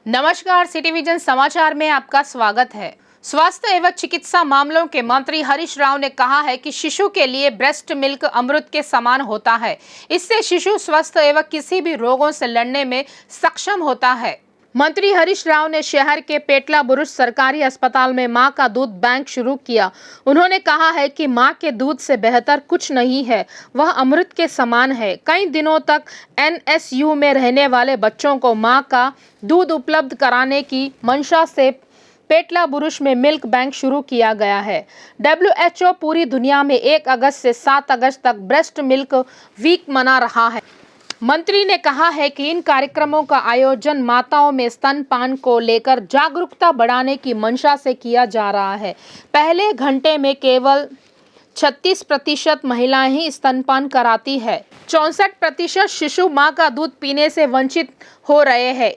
नमस्कार, city vision समाचार में आपका स्वागत है। स्वास्थ्य एवं चिकित्सा मामलों के मंत्री हरीश राव ने कहा है कि शिशु के लिए ब्रेस्ट मिल्क अमृत के समान होता है। इससे शिशु स्वस्थ एवं किसी भी रोगों से लड़ने में सक्षम होता है। मंत्री हरीश राव ने शहर के पेटला बुरुज सरकारी अस्पताल में मां का दूध बैंक शुरू किया। उन्होंने कहा है कि मां के दूध से बेहतर कुछ नहीं है, वह अमृत के समान है। कई दिनों तक एनएसयू में रहने वाले बच्चों को मां का दूध उपलब्ध कराने की मंशा से पेटला बुरुज में मिल्क बैंक शुरू किया गया है। WHO पूरी दुनिया में 1 अगस्त से 7 अगस्त तक ब्रेस्ट मिल्क वीक मना रहा है। मंत्री ने कहा है कि इन कार्यक्रमों का आयोजन माताओं में स्तनपान को लेकर जागरूकता बढ़ाने की मंशा से किया जा रहा है। पहले घंटे में केवल 36% महिलाएं ही स्तनपान कराती है। 64% शिशु मां का दूध पीने से वंचित हो रहे हैं।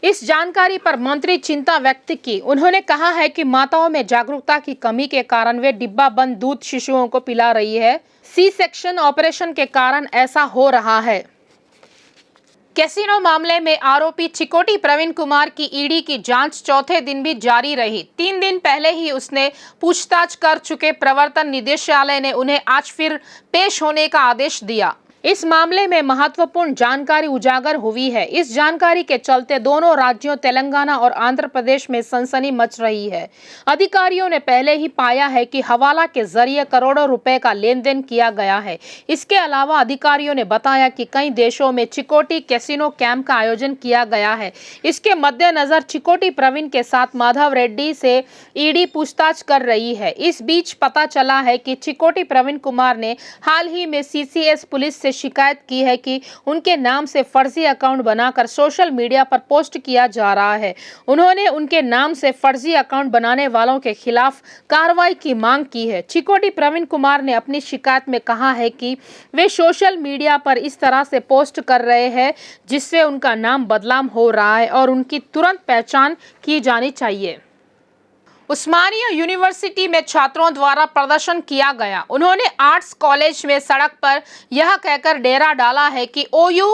इस जानकारी पर मंत्री चिंता व्यक्त की। उन्होंने कहा है कि माताओं में जागरूकता की कमी के कारण वे डिब्बा बंद दूध शिशुओं को पिला रही है। सी सेक्शन ऑपरेशन के कारण ऐसा हो रहा है। कैसीनो मामले में आरोपी चिकोटी प्रवीण कुमार की ईडी की जांच चौथे दिन भी जारी रही। 3 दिन पहले ही उसने पूछताछ कर चुके प्रवर्तन निदेशालय ने उन्हें आज फिर पेश होने का आदेश दिया। इस मामले में महत्वपूर्ण जानकारी उजागर हुई है। इस जानकारी के चलते दोनों राज्यों तेलंगाना और आंध्र प्रदेश में सनसनी मच रही है। अधिकारियों ने पहले ही पाया है कि हवाला के जरिए करोड़ों रुपए का लेन देन किया गया है। इसके अलावा अधिकारियों ने बताया कि कई देशों में चिकोटी कैसीनो कैंप का आयोजन किया गया है। इसके मद्देनजर चिकोटी प्रवीण के साथ माधव रेड्डी से ईडी पूछताछ कर रही है। इस बीच पता चला है कि चिकोटी प्रवीण कुमार ने हाल ही में CCS पुलिस से शिकायत की है कि उनके नाम से फर्जी अकाउंट बनाकर सोशल मीडिया पर पोस्ट किया जा रहा है। उन्होंने उनके नाम से फर्जी अकाउंट बनाने वालों के खिलाफ कार्रवाई की मांग की है। चिकोटी प्रवीण कुमार ने अपनी शिकायत में कहा है कि वे सोशल मीडिया पर इस तरह से पोस्ट कर रहे हैं जिससे उनका नाम बदनाम हो रहा है और उनकी तुरंत पहचान की जानी चाहिए। उस्मानिया यूनिवर्सिटी में छात्रों द्वारा प्रदर्शन किया गया। उन्होंने आर्ट्स कॉलेज में सड़क पर यह कहकर डेरा डाला है कि OU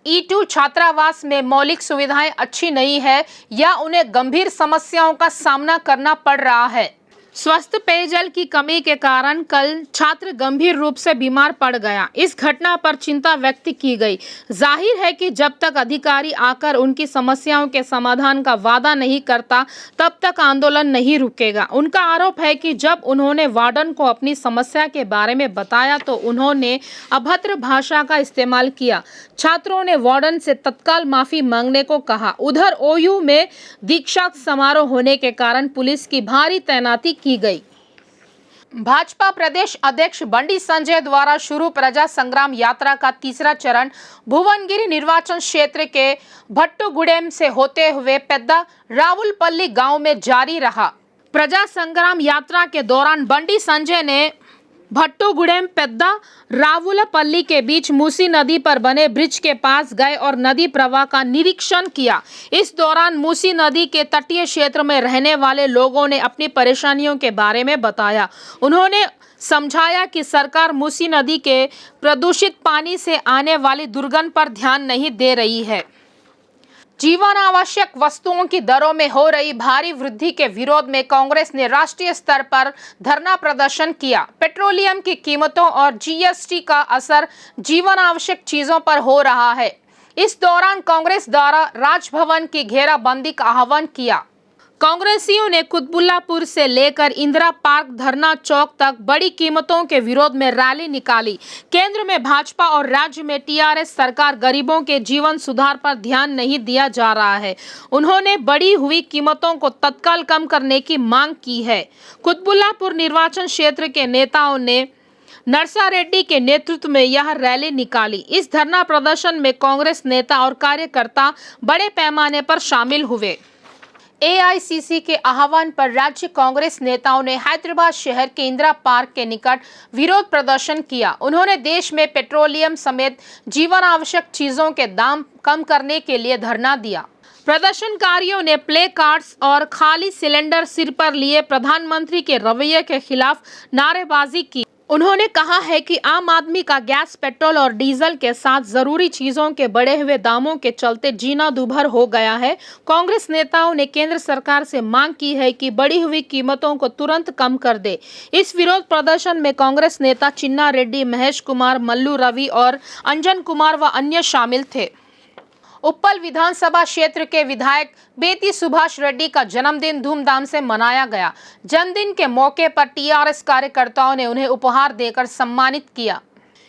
E2 छात्रावास में मौलिक सुविधाएं अच्छी नहीं है या उन्हें गंभीर समस्याओं का सामना करना पड़ रहा है। स्वस्थ पेयजल की कमी के कारण कल छात्र गंभीर रूप से बीमार पड़ गया। इस घटना पर चिंता व्यक्त की गई। जाहिर है कि जब तक अधिकारी आकर उनकी समस्याओं के समाधान का वादा नहीं करता तब तक आंदोलन नहीं रुकेगा। उनका आरोप है कि जब उन्होंने वार्डन को अपनी समस्या के बारे में बताया तो उन्होंने अभद्र भाषा का इस्तेमाल किया। छात्रों ने वार्डन से तत्काल माफी मांगने को कहा। उधर OU में दीक्षांत समारोह होने के कारण पुलिस की भारी तैनाती की गई। भाजपा प्रदेश अध्यक्ष बंडी संजय द्वारा शुरू प्रजा संग्राम यात्रा का तीसरा चरण भुवनगिरी निर्वाचन क्षेत्र के भट्टुगुडेम से होते हुए पेद्दा रावुलपल्ली गांव में जारी रहा। प्रजा संग्राम यात्रा के दौरान बंडी संजय ने भट्टुगुडेम पेद्दा रावुलपल्ली के बीच मूसी नदी पर बने ब्रिज के पास गए और नदी प्रवाह का निरीक्षण किया। इस दौरान मूसी नदी के तटीय क्षेत्र में रहने वाले लोगों ने अपनी परेशानियों के बारे में बताया। उन्होंने समझाया कि सरकार मूसी नदी के प्रदूषित पानी से आने वाली दुर्गंध पर ध्यान नहीं दे रही है। जीवन आवश्यक वस्तुओं की दरों में हो रही भारी वृद्धि के विरोध में कांग्रेस ने राष्ट्रीय स्तर पर धरना प्रदर्शन किया। पेट्रोलियम की कीमतों और GST का असर जीवन आवश्यक चीजों पर हो रहा है। इस दौरान कांग्रेस द्वारा राजभवन की घेराबंदी का आह्वान किया। कांग्रेसियों ने कुतबुल्लापुर से लेकर इंदिरा पार्क धरना चौक तक बड़ी कीमतों के विरोध में रैली निकाली। केंद्र में भाजपा और राज्य में TRS सरकार गरीबों के जीवन सुधार पर ध्यान नहीं दिया जा रहा है। उन्होंने बढ़ी हुई कीमतों को तत्काल कम करने की मांग की है। कुतबुल्लापुर निर्वाचन क्षेत्र के नेताओं ने नरसा रेड्डी के नेतृत्व में यह रैली निकाली। इस धरना प्रदर्शन में कांग्रेस नेता और कार्यकर्ता बड़े पैमाने पर शामिल हुए। AICC के आह्वान पर राज्य कांग्रेस नेताओं ने हैदराबाद शहर के इंदिरा पार्क के निकट विरोध प्रदर्शन किया। उन्होंने देश में पेट्रोलियम समेत जीवन आवश्यक चीजों के दाम कम करने के लिए धरना दिया। प्रदर्शनकारियों ने प्ले कार्ड्स और खाली सिलेंडर सिर पर लिए प्रधानमंत्री के रवैये के खिलाफ नारेबाजी की। उन्होंने कहा है कि आम आदमी का गैस, पेट्रोल और डीजल के साथ जरूरी चीजों के बढ़े हुए दामों के चलते जीना दूभर हो गया है। कांग्रेस नेताओं ने केंद्र सरकार से मांग की है कि बढ़ी हुई कीमतों को तुरंत कम कर दे। इस विरोध प्रदर्शन में कांग्रेस नेता चिन्ना रेड्डी, महेश कुमार, मल्लू रवि और अंजन कुमार व अन्य शामिल थे। उप्पल विधानसभा क्षेत्र के विधायक बेती सुभाष रेड्डी का जन्मदिन धूमधाम से मनाया गया। जन्मदिन के मौके पर टीआरएस कार्यकर्ताओं ने उन्हें उपहार देकर सम्मानित किया।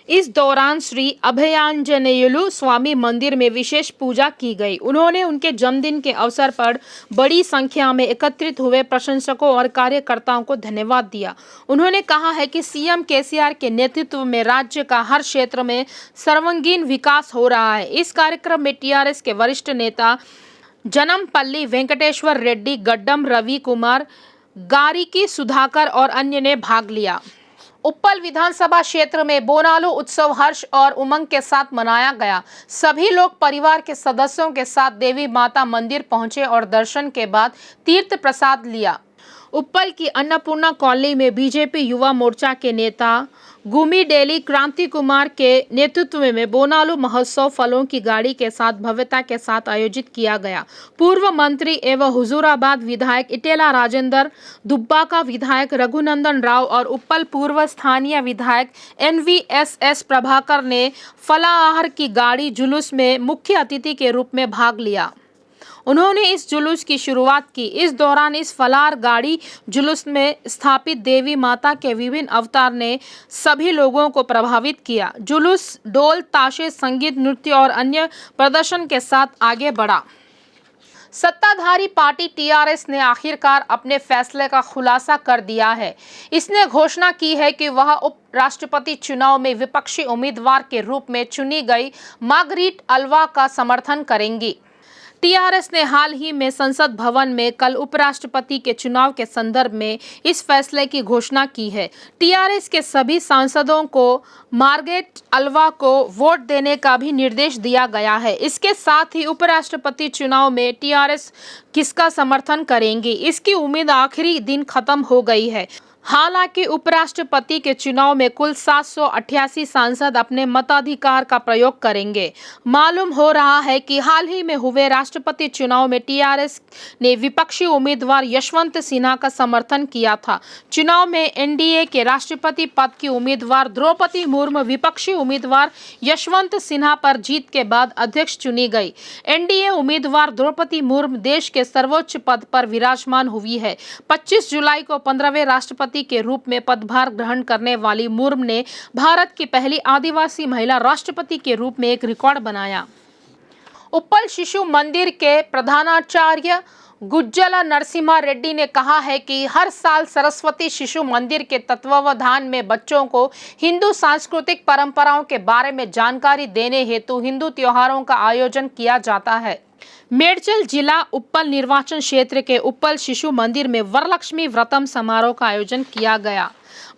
इस दौरान श्री अभयांजनेयुलु स्वामी मंदिर में विशेष पूजा की गई। उन्होंने उनके जन्मदिन के अवसर पर बड़ी संख्या में एकत्रित हुए प्रशंसकों और कार्यकर्ताओं को धन्यवाद दिया। उन्होंने कहा है कि सीएम केसीआर के नेतृत्व में राज्य का हर क्षेत्र में सर्वांगीण विकास हो रहा है। इस कार्यक्रम में टीआरएस के वरिष्ठ नेता जनमपल्ली वेंकटेश्वर रेड्डी, गड्डम रवि कुमार, गारिकी सुधाकर और अन्य ने भाग लिया। उप्पल विधानसभा क्षेत्र में बोनालू उत्सव हर्ष और उमंग के साथ मनाया गया। सभी लोग परिवार के सदस्यों के साथ देवी माता मंदिर पहुंचे और दर्शन के बाद तीर्थ प्रसाद लिया। उप्पल की अन्नपूर्णा कॉलोनी में बीजेपी युवा मोर्चा के नेता गुमीडेली क्रांति कुमार के नेतृत्व में बोनालू महोत्सव फलों की गाड़ी के साथ भव्यता के साथ आयोजित किया गया। पूर्व मंत्री एवं हुजूराबाद विधायक इटेला राजेंद्र, दुब्बाका विधायक रघुनंदन राव और उप्पल पूर्व स्थानीय विधायक NVSS प्रभाकर ने फलाहार की गाड़ी जुलूस में मुख्य अतिथि के रूप में भाग लिया। उन्होंने इस जुलूस की शुरुआत की। इस दौरान इस फलाहार गाड़ी जुलूस में स्थापित देवी माता के विभिन्न अवतार ने सभी लोगों को प्रभावित किया। जुलूस ढोल, ताशे, संगीत, नृत्य और अन्य प्रदर्शन के साथ आगे बढ़ा। सत्ताधारी पार्टी टीआरएस ने आखिरकार अपने फैसले का खुलासा कर दिया है। इसने घोषणा की है कि वह उप राष्ट्रपति चुनाव में विपक्षी उम्मीदवार के रूप में चुनी गई मार्गरेट अल्वा का समर्थन करेंगी। टीआरएस ने हाल ही में संसद भवन में कल उपराष्ट्रपति के चुनाव के संदर्भ में इस फैसले की घोषणा की है। टीआरएस के सभी सांसदों को मार्गरेट अल्वा को वोट देने का भी निर्देश दिया गया है। इसके साथ ही उपराष्ट्रपति चुनाव में टीआरएस किसका समर्थन करेंगी, इसकी उम्मीद आखिरी दिन खत्म हो गई है। हालांकि उपराष्ट्रपति के चुनाव में कुल 788 सांसद अपने मताधिकार का प्रयोग करेंगे। मालूम हो रहा है कि हाल ही में हुए राष्ट्रपति चुनाव में टीआरएस ने विपक्षी उम्मीदवार यशवंत सिन्हा का समर्थन किया था। चुनाव में एनडीए के राष्ट्रपति पद की उम्मीदवार द्रौपदी मुर्मू विपक्षी उम्मीदवार यशवंत सिन्हा पर जीत के बाद अध्यक्ष चुनी गई। एनडीए उम्मीदवार द्रौपदी मुर्मू देश के सर्वोच्च पद पर विराजमान हुई है। 25 जुलाई को 15वें राष्ट्रपति के रूप में पदभार ग्रहण करने वाली मुर्मू ने भारत की पहली आदिवासी महिला राष्ट्रपति के रूप में एक रिकॉर्ड बनाया। उप्पल शिशु मंदिर के प्रधानाचार्य गुज्जला नरसिम्हा रेड्डी ने कहा है कि हर साल सरस्वती शिशु मंदिर के तत्वावधान में बच्चों को हिंदू सांस्कृतिक परंपराओं के बारे में जानकारी देने हेतु हिंदू त्योहारों का आयोजन किया जाता है। मेडचल जिला उप्पल निर्वाचन क्षेत्र के उप्पल शिशु मंदिर में वरलक्ष्मी व्रतम समारोह का आयोजन किया गया।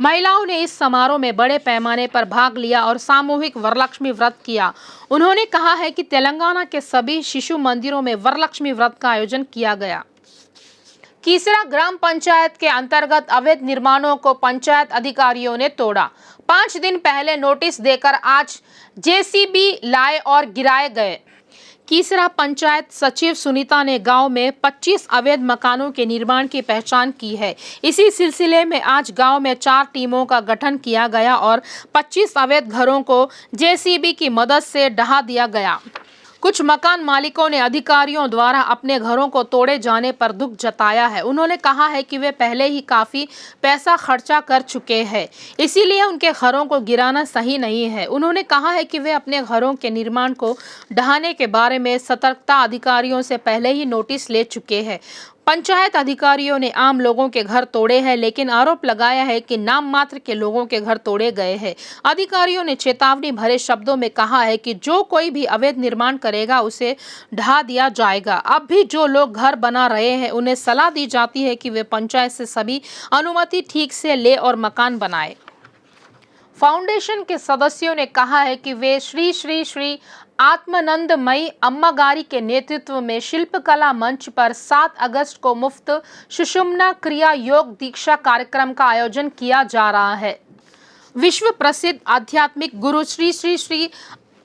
महिलाओं ने इस समारोह में बड़े पैमाने पर भाग लिया और सामूहिक वरलक्ष्मी व्रत किया। उन्होंने कहा है कि तेलंगाना के सभी शिशु मंदिरों में वरलक्ष्मी व्रत का आयोजन किया गया। कीसरा ग्राम पंचायत के अंतर्गत अवैध निर्माणों को पंचायत अधिकारियों ने तोड़ा। 5 दिन पहले नोटिस देकर आज जेसीबी लाए और गिराए गए। कीसरा पंचायत सचिव सुनीता ने गांव में 25 अवैध मकानों के निर्माण की पहचान की है। इसी सिलसिले में आज गांव में 4 टीमों का गठन किया गया और 25 अवैध घरों को जेसीबी की मदद से ढहा दिया गया। कुछ मकान मालिकों ने अधिकारियों द्वारा अपने घरों को तोड़े जाने पर दुख जताया है। उन्होंने कहा है कि वे पहले ही काफ़ी पैसा खर्चा कर चुके हैं, इसीलिए उनके घरों को गिराना सही नहीं है। उन्होंने कहा है कि वे अपने घरों के निर्माण को ढहाने के बारे में सतर्कता अधिकारियों से पहले ही नोटिस ले चुके हैं। पंचायत अधिकारियों ने आम लोगों के घर तोड़े हैं, लेकिन आरोप लगाया है कि नाम मात्र के लोगों के घर तोड़े गए हैं। अधिकारियों ने चेतावनी भरे शब्दों में कहा है कि जो कोई भी अवैध निर्माण करेगा उसे ढहा दिया जाएगा। अब भी जो लोग घर बना रहे हैं उन्हें सलाह दी जाती है कि वे पंचायत से सभी अनुमति ठीक से ले और मकान बनाए। फाउंडेशन के सदस्यों ने कहा है कि वे श्री श्री श्री आत्मानंदमयी अम्मागारी के नेतृत्व में शिल्पकला मंच पर 7 अगस्त को मुफ्त सुषुम्ना क्रिया योग दीक्षा कार्यक्रम का आयोजन किया जा रहा है। विश्व प्रसिद्ध आध्यात्मिक गुरु श्री श्री श्री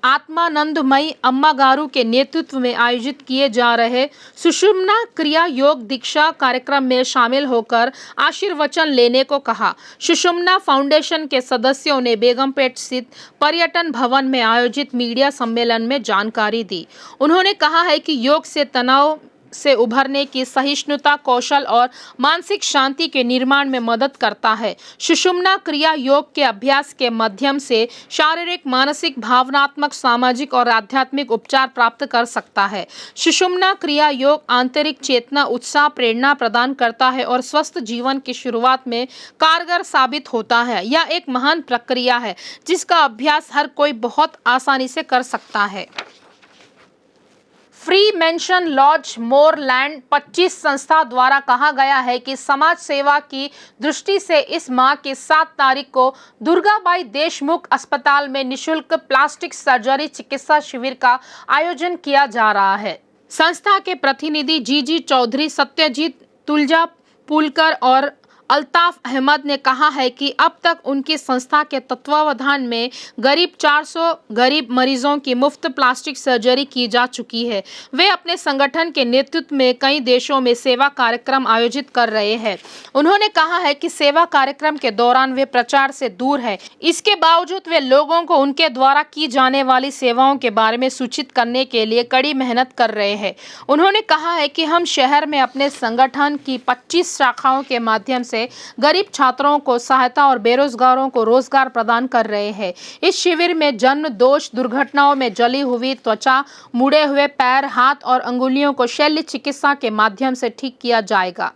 आत्मानंदमयी अम्मा गारू के नेतृत्व में आयोजित किए जा रहे सुषुम्ना क्रिया योग दीक्षा कार्यक्रम में शामिल होकर आशीर्वचन लेने को कहा। सुषुम्ना फाउंडेशन के सदस्यों ने बेगमपेट स्थित पर्यटन भवन में आयोजित मीडिया सम्मेलन में जानकारी दी। उन्होंने कहा है कि योग से तनाव से उभरने की सहिष्णुता, कौशल और मानसिक शांति के निर्माण में मदद करता है। सुषुम्ना क्रिया योग के अभ्यास के माध्यम से शारीरिक, मानसिक, भावनात्मक, सामाजिक और आध्यात्मिक उपचार प्राप्त कर सकता है। सुषुम्ना क्रिया योग आंतरिक चेतना, उत्साह, प्रेरणा प्रदान करता है और स्वस्थ जीवन की शुरुआत में कारगर साबित होता है। यह एक महान प्रक्रिया है जिसका अभ्यास हर कोई बहुत आसानी से कर सकता है। Free mention lodge more land 25 संस्था द्वारा कहा गया है कि समाज सेवा की दृष्टि से इस माह की 7 तारीख को दुर्गाबाई देशमुख अस्पताल में निशुल्क प्लास्टिक सर्जरी चिकित्सा शिविर का आयोजन किया जा रहा है। संस्था के प्रतिनिधि जी चौधरी, सत्यजीत तुलजा पुलकर और अल्ताफ अहमद ने कहा है कि अब तक उनकी संस्था के तत्वावधान में करीब 400 गरीब मरीजों की मुफ्त प्लास्टिक सर्जरी की जा चुकी है। वे अपने संगठन के नेतृत्व में कई देशों में सेवा कार्यक्रम आयोजित कर रहे हैं। उन्होंने कहा है कि सेवा कार्यक्रम के दौरान वे प्रचार से दूर है। इसके बावजूद वे लोगों को उनके द्वारा की जाने वाली सेवाओं के बारे में सूचित करने के लिए कड़ी मेहनत कर रहे हैं। उन्होंने कहा है कि हम शहर में अपने संगठन की 25 शाखाओं के माध्यम से गरीब छात्रों को सहायता और बेरोजगारों को रोजगार प्रदान कर रहे हैं। इस शिविर में जन्म दोष दुर्घटनाओं में जली हुई त्वचा, मुड़े हुए पैर, हाथ और अंगुलियों को शल्य चिकित्सा के माध्यम से ठीक किया जाएगा।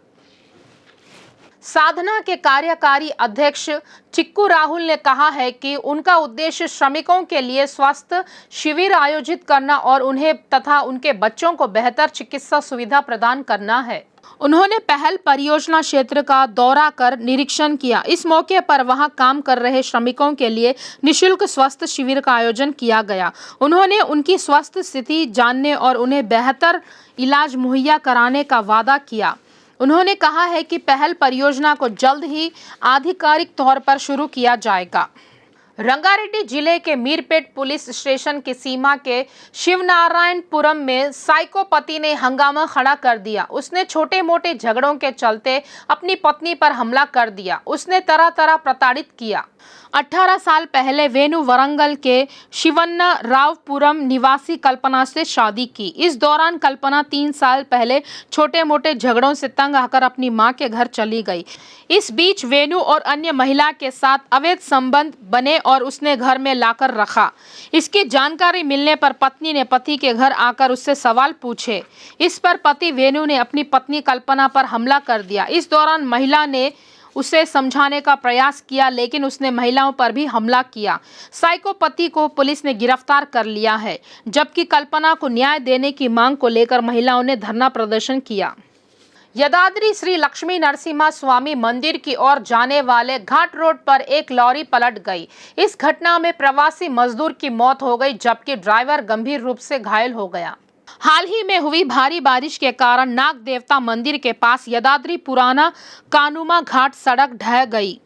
साधना के कार्यकारी अध्यक्ष चिक्कू राहुल ने कहा है कि उनका उद्देश्य श्रमिकों के लिए स्वास्थ्य शिविर आयोजित करना और उन्हें तथा उनके बच्चों को बेहतर चिकित्सा सुविधा प्रदान करना है। उन्होंने पहल परियोजना क्षेत्र का दौरा कर निरीक्षण किया। इस मौके पर वहां काम कर रहे श्रमिकों के लिए निशुल्क स्वास्थ्य शिविर का आयोजन किया गया। उन्होंने उनकी स्वास्थ्य स्थिति जानने और उन्हें बेहतर इलाज मुहैया कराने का वादा किया। उन्होंने कहा है कि पहल परियोजना को जल्द ही आधिकारिक तौर पर शुरू किया जाएगा। रंगारेड्डी जिले के मीरपेट पुलिस स्टेशन की सीमा के शिवनारायणपुरम में साइको पति ने हंगामा खड़ा कर दिया। उसने छोटे मोटे झगड़ों के चलते अपनी पत्नी पर हमला कर दिया। उसने तरह तरह प्रताड़ित किया। 18 साल पहले वेणु वरंगल के शिवन्ना रावपुरम निवासी कल्पना से शादी की। इस दौरान कल्पना 3 साल पहले छोटे मोटे झगड़ों से तंग आकर अपनी मां के घर चली गई। इस बीच वेणु और अन्य महिला के साथ अवैध संबंध बने और उसने घर में लाकर रखा। इसकी जानकारी मिलने पर पत्नी ने पति के घर आकर उससे सवाल पूछे। इस पर पति वेणु ने अपनी पत्नी कल्पना पर हमला कर दिया। इस दौरान महिला ने उसे समझाने का प्रयास किया, लेकिन उसने महिलाओं पर भी हमला किया। साइको पति को पुलिस ने गिरफ्तार कर लिया है, जबकि कल्पना को न्याय देने की मांग को लेकर महिलाओं ने धरना प्रदर्शन किया। यदाद्री श्री लक्ष्मी नरसिम्हा स्वामी मंदिर की ओर जाने वाले घाट रोड पर एक लॉरी पलट गई। इस घटना में प्रवासी मजदूर की मौत हो गई, जबकि ड्राइवर गंभीर रूप से घायल हो गया। हाल ही में हुई भारी बारिश के कारण नाग देवता मंदिर के पास यदाद्री पुराना कानुमा घाट सड़क ढह गई।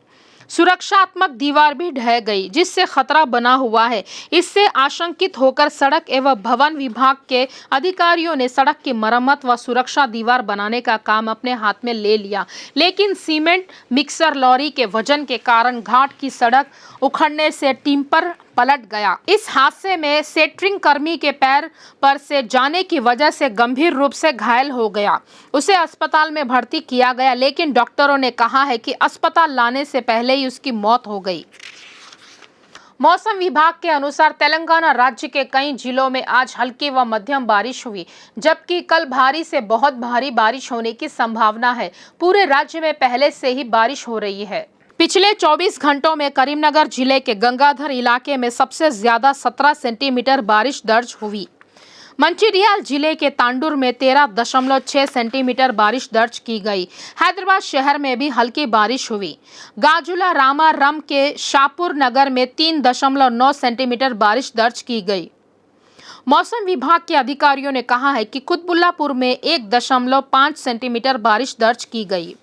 सुरक्षात्मक दीवार भी ढह गई, जिससे खतरा बना हुआ है। इससे आशंकित होकर सड़क एवं भवन विभाग के अधिकारियों ने सड़क की मरम्मत व सुरक्षा दीवार बनाने का काम अपने हाथ में ले लिया, लेकिन सीमेंट मिक्सर लॉरी के वजन के कारण घाट की सड़क उखड़ने से टिम्पर पलट गया। इस हादसे में सेंटरिंग कर्मी के पैर पर से जाने की वजह से गंभीर रूप से घायल हो गया। उसे अस्पताल में भर्ती किया गया, लेकिन डॉक्टरों ने कहा है कि अस्पताल लाने से पहले ही उसकी मौत हो गई। मौसम विभाग के अनुसार तेलंगाना राज्य के कई जिलों में आज हल्की व मध्यम बारिश हुई, जबकि कल भारी से बहुत भारी बारिश होने की संभावना है। पूरे राज्य में पहले से ही बारिश हो रही है। पिछले 24 घंटों में करीमनगर जिले के गंगाधर इलाके में सबसे ज्यादा 17 सेंटीमीटर बारिश दर्ज हुई। मंचिरियाल जिले के तांडूर में 13.6 सेंटीमीटर बारिश दर्ज की गई। हैदराबाद शहर में भी हल्की बारिश हुई। गाजुला रामारम के शाहपुर नगर में 3.9 सेंटीमीटर बारिश दर्ज की गई। मौसम विभाग के अधिकारियों ने कहा है कि कुतबुल्लापुर में 1.5 सेंटीमीटर बारिश दर्ज की गई।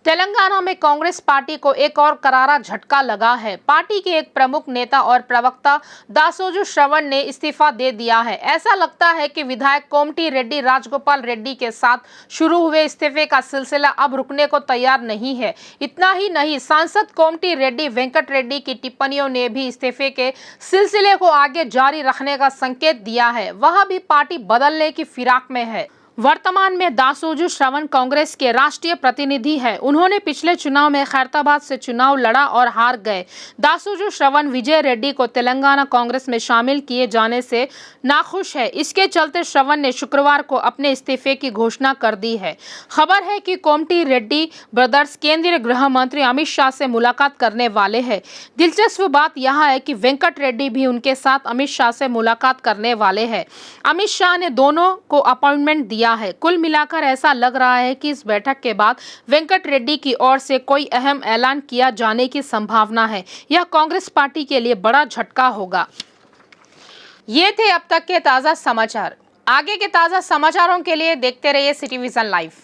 तेलंगाना में कांग्रेस पार्टी को एक और करारा झटका लगा है। पार्टी के एक प्रमुख नेता और प्रवक्ता दासोजू श्रवण ने इस्तीफा दे दिया है। ऐसा लगता है कि विधायक कोमटी रेड्डी राजगोपाल रेड्डी के साथ शुरू हुए इस्तीफे का सिलसिला अब रुकने को तैयार नहीं है। इतना ही नहीं, सांसद कोमटी रेड्डी वेंकट रेड्डी की टिप्पणियों ने भी इस्तीफे के सिलसिले को आगे जारी रखने का संकेत दिया है। वह भी पार्टी बदलने की फिराक में है। वर्तमान में दासोजू श्रवण कांग्रेस के राष्ट्रीय प्रतिनिधि है। उन्होंने पिछले चुनाव में खैरताबाद से चुनाव लड़ा और हार गए। दासोजू श्रवण विजय रेड्डी को तेलंगाना कांग्रेस में शामिल किए जाने से नाखुश है। इसके चलते श्रवण ने शुक्रवार को अपने इस्तीफे की घोषणा कर दी है। खबर है कि कोमटी रेड्डी ब्रदर्स केंद्रीय गृह मंत्री अमित शाह से मुलाकात करने वाले हैं। दिलचस्प बात यह है कि वेंकट रेड्डी भी उनके साथ अमित शाह से मुलाकात करने वाले हैं। अमित शाह ने दोनों को अपॉइंटमेंट दिया है। कुल मिलाकर ऐसा लग रहा है कि इस बैठक के बाद वेंकट रेड्डी की ओर से कोई अहम ऐलान किया जाने की संभावना है। यह कांग्रेस पार्टी के लिए बड़ा झटका होगा। ये थे अब तक के ताजा समाचार। आगे के ताजा समाचारों के लिए देखते रहिए सिटी विजन लाइव।